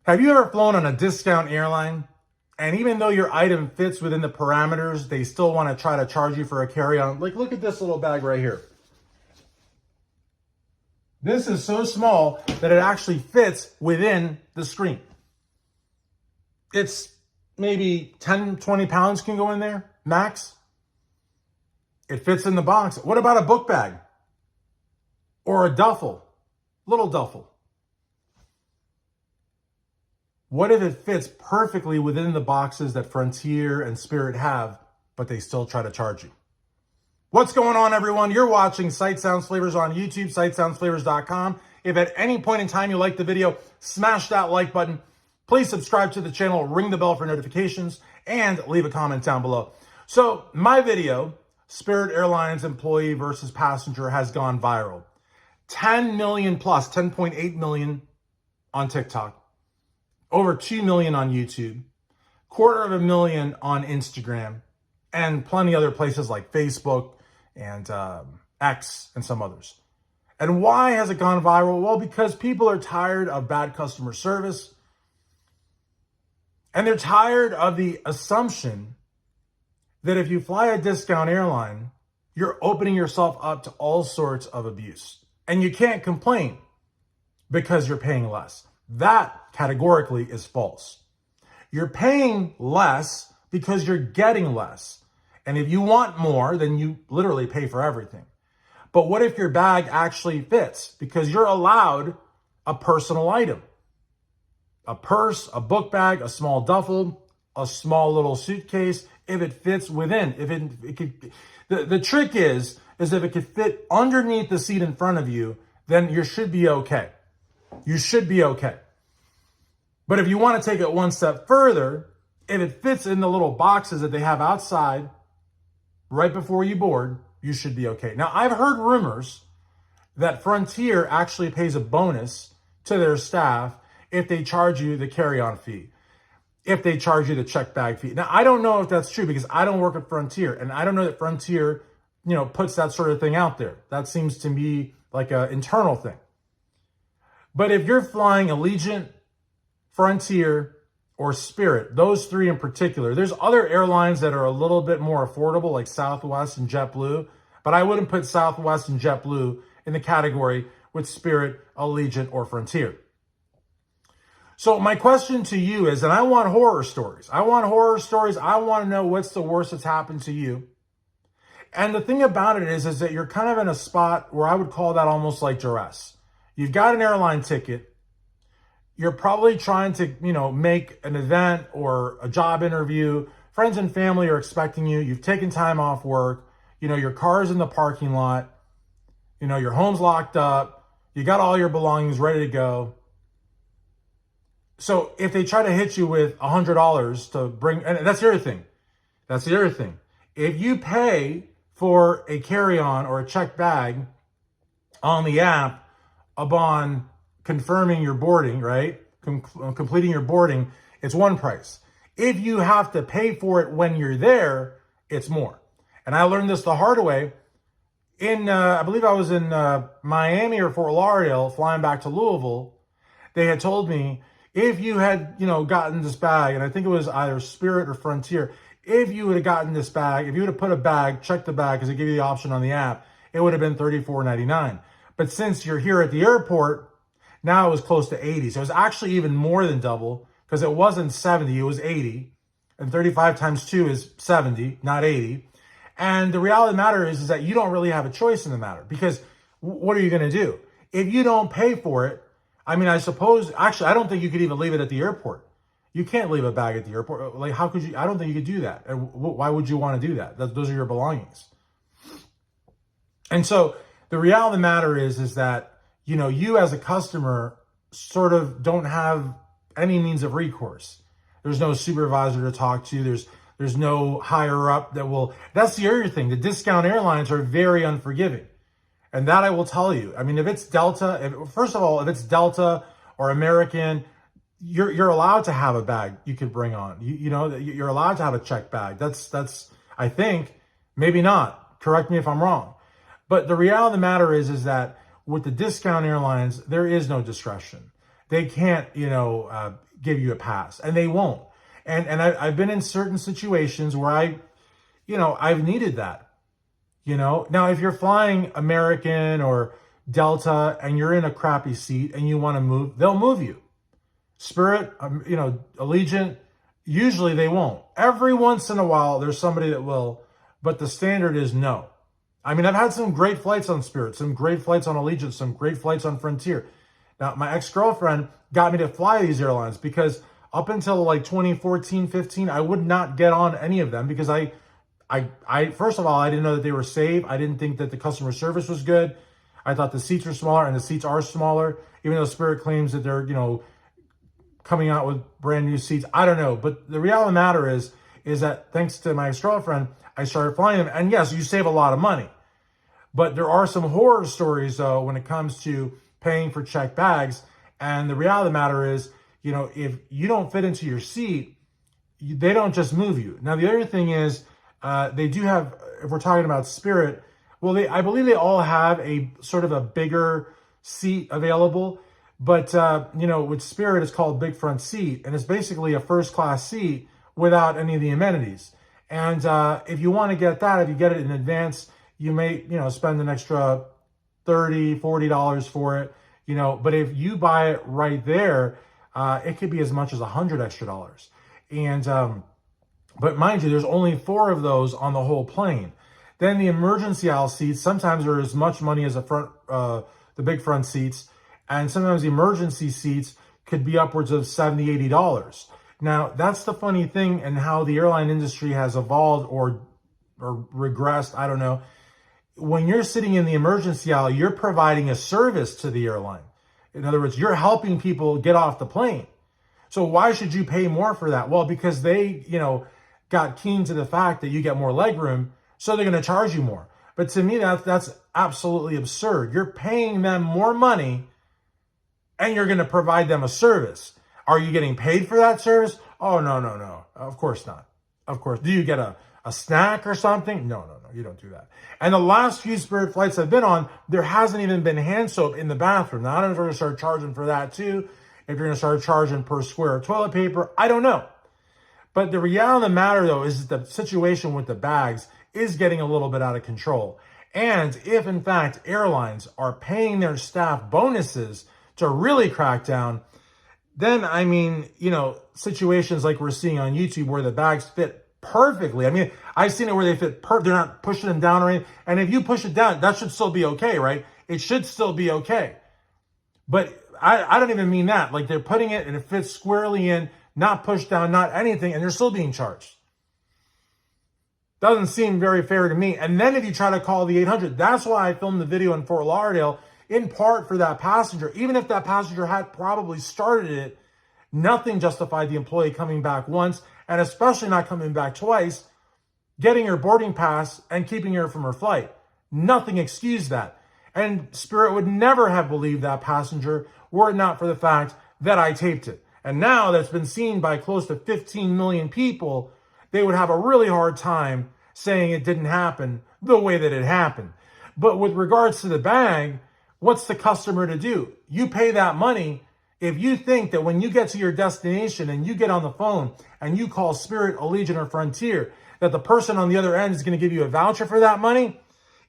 Have you ever flown on a discount airline, and even though your item fits within the parameters, they still want to try to charge you for a carry-on? Like, look at this little bag right here. This is so small that it actually fits within the screen. It's maybe 10, 20 pounds can go in there, max. It fits in the box. What about a book bag? Or a duffel? Little duffel. What if it fits perfectly within the boxes that Frontier and Spirit have, but they still try to charge you? What's going on, everyone? You're watching Sight Sounds Flavors on YouTube, sightsoundsflavors.com. If at any point in time you like the video, smash that like button. Please subscribe to the channel, ring the bell for notifications, and leave a comment down below. So my video, Spirit Airlines employee versus passenger, has gone viral. 10 million plus, 10.8 million on TikTok. Over 2 million on YouTube, 250,000 on Instagram, and plenty other places like Facebook and X and some others. And why has it gone viral? Well, because people are tired of bad customer service, and they're tired of the assumption that if you fly a discount airline, you're opening yourself up to all sorts of abuse. And you can't complain because you're paying less. That categorically is false. You're paying less because you're getting less. And if you want more, then you literally pay for everything. But what if your bag actually fits? Because you're allowed a personal item. A purse, a book bag, a small duffel, a small little suitcase, if it fits within. If it could, the trick is if it could fit underneath the seat in front of you, then you should be okay. You should be okay. But if you want to take it one step further, if it fits in the little boxes that they have outside right before you board, you should be okay. Now, I've heard rumors that Frontier actually pays a bonus to their staff if they charge you the carry-on fee, if they charge you the check bag fee. Now, I don't know if that's true because I don't work at Frontier, and I don't know that Frontier, puts that sort of thing out there. That seems to me like an internal thing. But if you're flying Allegiant, Frontier, or Spirit, those three in particular, there's other airlines that are a little bit more affordable, like Southwest and JetBlue, but I wouldn't put Southwest and JetBlue in the category with Spirit, Allegiant, or Frontier. So my question to you is, and I want horror stories. I want to know what's the worst that's happened to you. And the thing about it is that you're kind of in a spot where I would call that almost like duress. You've got an airline ticket. You're probably trying to, make an event or a job interview. Friends and family are expecting you. You've taken time off work. Your car's in the parking lot. Your home's locked up. You got all your belongings ready to go. So if they try to hit you with $100 to bring, and that's the other thing. That's the other thing. If you pay for a carry-on or a checked bag on the app upon confirming your boarding, right? Completing your boarding, it's one price. If you have to pay for it when you're there, it's more. And I learned this the hard way. I believe I was in Miami or Fort Lauderdale flying back to Louisville. They had told me, if you had, gotten this bag, and I think it was either Spirit or Frontier, if you would have gotten this bag, if you would have put a bag, checked the bag, because they give you the option on the app, it would have been $34.99. But since you're here at the airport, now it was close to 80. So it was actually even more than double, because it wasn't 70, it was 80. And 35 times 2 is 70, not 80. And the reality of the matter is that you don't really have a choice in the matter, because what are you going to do? If you don't pay for it, I suppose, actually, I don't think you could even leave it at the airport. You can't leave a bag at the airport. Like, how could you? I don't think you could do that. And why would you want to do that? Those are your belongings. And so the reality of the matter is that, you as a customer sort of don't have any means of recourse. There's no supervisor to talk to. There's no higher up that will. That's the other thing. The discount airlines are very unforgiving. And that I will tell you. If it's Delta, first of all, if it's Delta or American, you're allowed to have a bag you could bring on. You're allowed to have a checked bag. That's I think, maybe not. Correct me if I'm wrong. But the reality of the matter is that with the discount airlines, there is no discretion. They can't, give you a pass, and they won't. And I've been in certain situations where I've needed that. Now if you're flying American or Delta and you're in a crappy seat and you want to move, they'll move you. Spirit, Allegiant, usually they won't. Every once in a while, there's somebody that will, but the standard is no. I mean, I've had some great flights on Spirit, some great flights on Allegiant, some great flights on Frontier. Now, my ex-girlfriend got me to fly these airlines because up until like 2014, 15, I would not get on any of them because I first of all, I didn't know that they were safe. I didn't think that the customer service was good. I thought the seats were smaller, and the seats are smaller, even though Spirit claims that they're, coming out with brand new seats. I don't know. But the reality of the matter is that thanks to my ex-girlfriend, I started flying them. And yes, you save a lot of money. But there are some horror stories, though, when it comes to paying for checked bags. And the reality of the matter is, if you don't fit into your seat, they don't just move you. Now, the other thing is, they do have, if we're talking about Spirit, well, I believe they all have a sort of a bigger seat available. But, with Spirit, it's called Big Front Seat, and it's basically a first class seat without any of the amenities. And if you want to get that, if you get it in advance, you may, spend an extra $30, $40 for it, but if you buy it right there, it could be as much as $100 extra. And, but mind you, there's only 4 of those on the whole plane. Then the emergency aisle seats sometimes are as much money as the big front seats. And sometimes the emergency seats could be upwards of $70, $80. Now, that's the funny thing and how the airline industry has evolved or regressed. I don't know. When you're sitting in the emergency aisle, you're providing a service to the airline. In other words, you're helping people get off the plane. So why should you pay more for that? Well, because they, got keen to the fact that you get more legroom, so they're going to charge you more. But to me, that's absolutely absurd. You're paying them more money and you're going to provide them a service. Are you getting paid for that service? Oh, no. Of course not. Of course. Do you get a snack or something? No. You don't do that. And the last few Spirit flights I've been on, there hasn't even been hand soap in the bathroom. Now, I don't know if they're going to start charging for that too. If you're going to start charging per square of toilet paper, I don't know. But the reality of the matter, though, is that the situation with the bags is getting a little bit out of control. And if, in fact, airlines are paying their staff bonuses to really crack down, then, situations like we're seeing on YouTube where the bags fit perfectly. I've seen it where they fit they're not pushing them down or anything. And if you push it down, that should still be okay, right? It should still be okay. But I don't even mean that. Like, they're putting it and it fits squarely in, not pushed down, not anything, and they're still being charged. Doesn't seem very fair to me. And then if you try to call the 800, that's why I filmed the video in Fort Lauderdale, in part for that passenger. Even if that passenger had probably started it, nothing justified the employee coming back once, and especially not coming back twice, getting her boarding pass and keeping her from her flight. Nothing excused that. And Spirit would never have believed that passenger were it not for the fact that I taped it. And now that's been seen by close to 15 million people, they would have a really hard time saying it didn't happen the way that it happened. But with regards to the bag, what's the customer to do? You pay that money. If you think that when you get to your destination and you get on the phone and you call Spirit, Allegiant, or Frontier, that the person on the other end is going to give you a voucher for that money,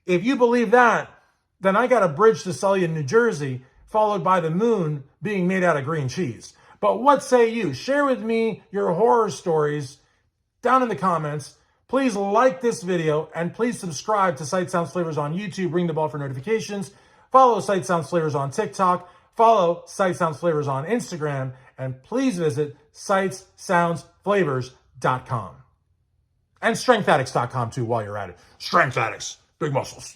if you believe that, then I got a bridge to sell you in New Jersey, followed by the moon being made out of green cheese. But what say you? Share with me your horror stories down in the comments. Please like this video and please subscribe to Sight Sounds Flavors on YouTube. Ring the bell for notifications. Follow Sight Sounds Flavors on TikTok. Follow Sight Sounds Flavors on Instagram. And please visit sightsoundsflavors.com. And strengthaddicts.com too while you're at it. Strength Addicts. Big muscles.